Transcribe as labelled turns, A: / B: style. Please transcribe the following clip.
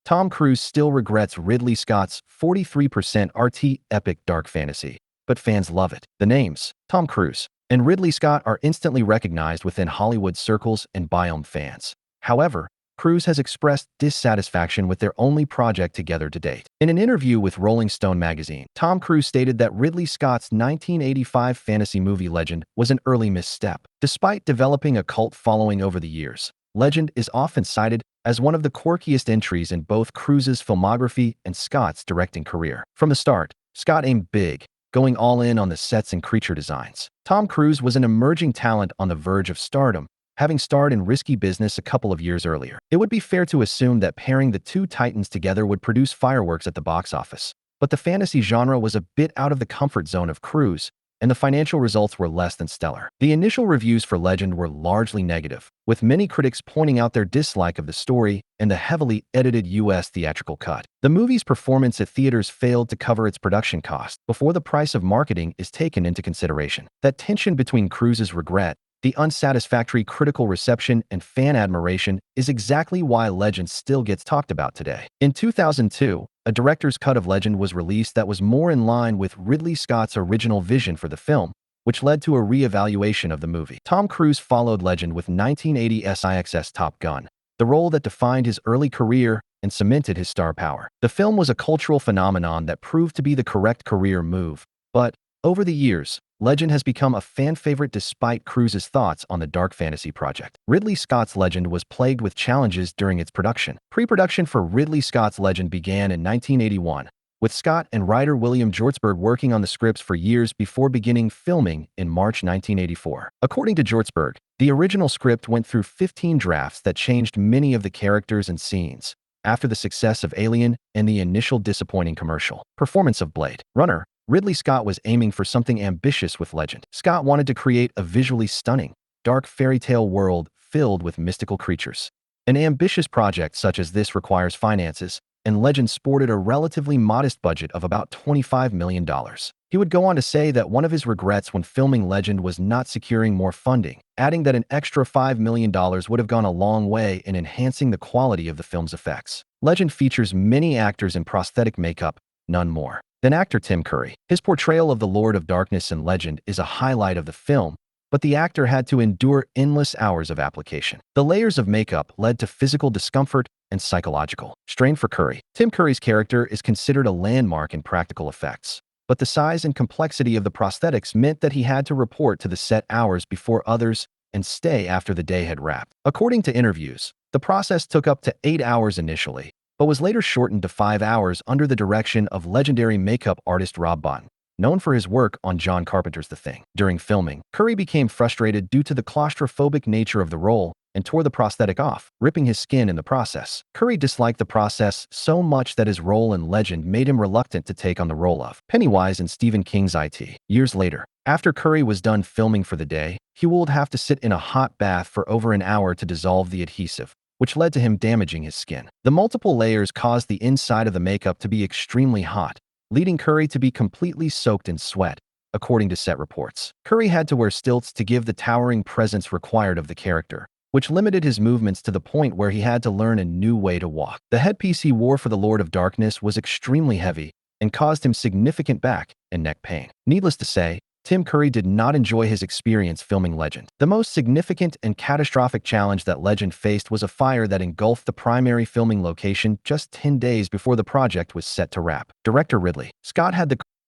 A: Tom Cruise still regrets Ridley Scott's 43% RT epic dark fantasy, but fans love it. The names, Tom Cruise and Ridley Scott, are instantly recognized within Hollywood circles and Biome fans. However, Cruise has expressed dissatisfaction with their only project together to date. In an interview with Rolling Stone magazine, Tom Cruise stated that Ridley Scott's 1985 fantasy movie Legend was an early misstep. Despite developing a cult following over the years, Legend is often cited as one of the quirkiest entries in both Cruise's filmography and Scott's directing career. From the start, Scott aimed big, going all in on the sets and creature designs. Tom Cruise was an emerging talent on the verge of stardom, having starred in Risky Business a couple of years earlier. It would be fair to assume that pairing the two titans together would produce fireworks at the box office. But the fantasy genre was a bit out of the comfort zone of Cruise, and the financial results were less than stellar. The initial reviews for Legend were largely negative, with many critics pointing out their dislike of the story and the heavily edited US theatrical cut. The movie's performance at theaters failed to cover its production cost before the price of marketing is taken into consideration. That tension between Cruise's regret, the unsatisfactory critical reception, and fan admiration is exactly why Legend still gets talked about today. In 2002, a director's cut of Legend was released that was more in line with Ridley Scott's original vision for the film, which led to a re-evaluation of the movie. Tom Cruise followed Legend with 1980's IXS Top Gun, the role that defined his early career and cemented his star power. The film was a cultural phenomenon that proved to be the correct career move, but over the years, Legend has become a fan favorite despite Cruise's thoughts on the dark fantasy project. Ridley Scott's Legend was plagued with challenges during its production. Pre-production for Ridley Scott's Legend began in 1981, with Scott and writer William Jortsberg working on the scripts for years before beginning filming in March 1984. According to Jortsberg, the original script went through 15 drafts that changed many of the characters and scenes after the success of Alien and the initial disappointing commercial performance of Blade Runner. Ridley Scott was aiming for something ambitious with Legend. Scott wanted to create a visually stunning, dark fairy tale world filled with mystical creatures. An ambitious project such as this requires finances, and Legend sported a relatively modest budget of about $25 million. He would go on to say that one of his regrets when filming Legend was not securing more funding, adding that an extra $5 million would have gone a long way in enhancing the quality of the film's effects. Legend features many actors in prosthetic makeup, none more than actor Tim Curry. His portrayal of the Lord of Darkness in Legend is a highlight of the film, but the actor had to endure endless hours of application. The layers of makeup led to physical discomfort and psychological strain for Curry. Tim Curry's character is considered a landmark in practical effects, but the size and complexity of the prosthetics meant that he had to report to the set hours before others and stay after the day had wrapped. According to interviews, the process took up to 8 hours initially, but was later shortened to 5 hours under the direction of legendary makeup artist Rob Bottin, known for his work on John Carpenter's The Thing. During filming, Curry became frustrated due to the claustrophobic nature of the role and tore the prosthetic off, ripping his skin in the process. Curry disliked the process so much that his role in Legend made him reluctant to take on the role of Pennywise in Stephen King's It. Years later, after Curry was done filming for the day, he would have to sit in a hot bath for over an hour to dissolve the adhesive, which led to him damaging his skin. The multiple layers caused the inside of the makeup to be extremely hot, leading Curry to be completely soaked in sweat, according to set reports. Curry had to wear stilts to give the towering presence required of the character, which limited his movements to the point where he had to learn a new way to walk. The headpiece he wore for the Lord of Darkness was extremely heavy and caused him significant back and neck pain. Needless to say, Tim Curry did not enjoy his experience filming Legend. The most significant and catastrophic challenge that Legend faced was a fire that engulfed the primary filming location just 10 days before the project was set to wrap. Director Ridley Scott had the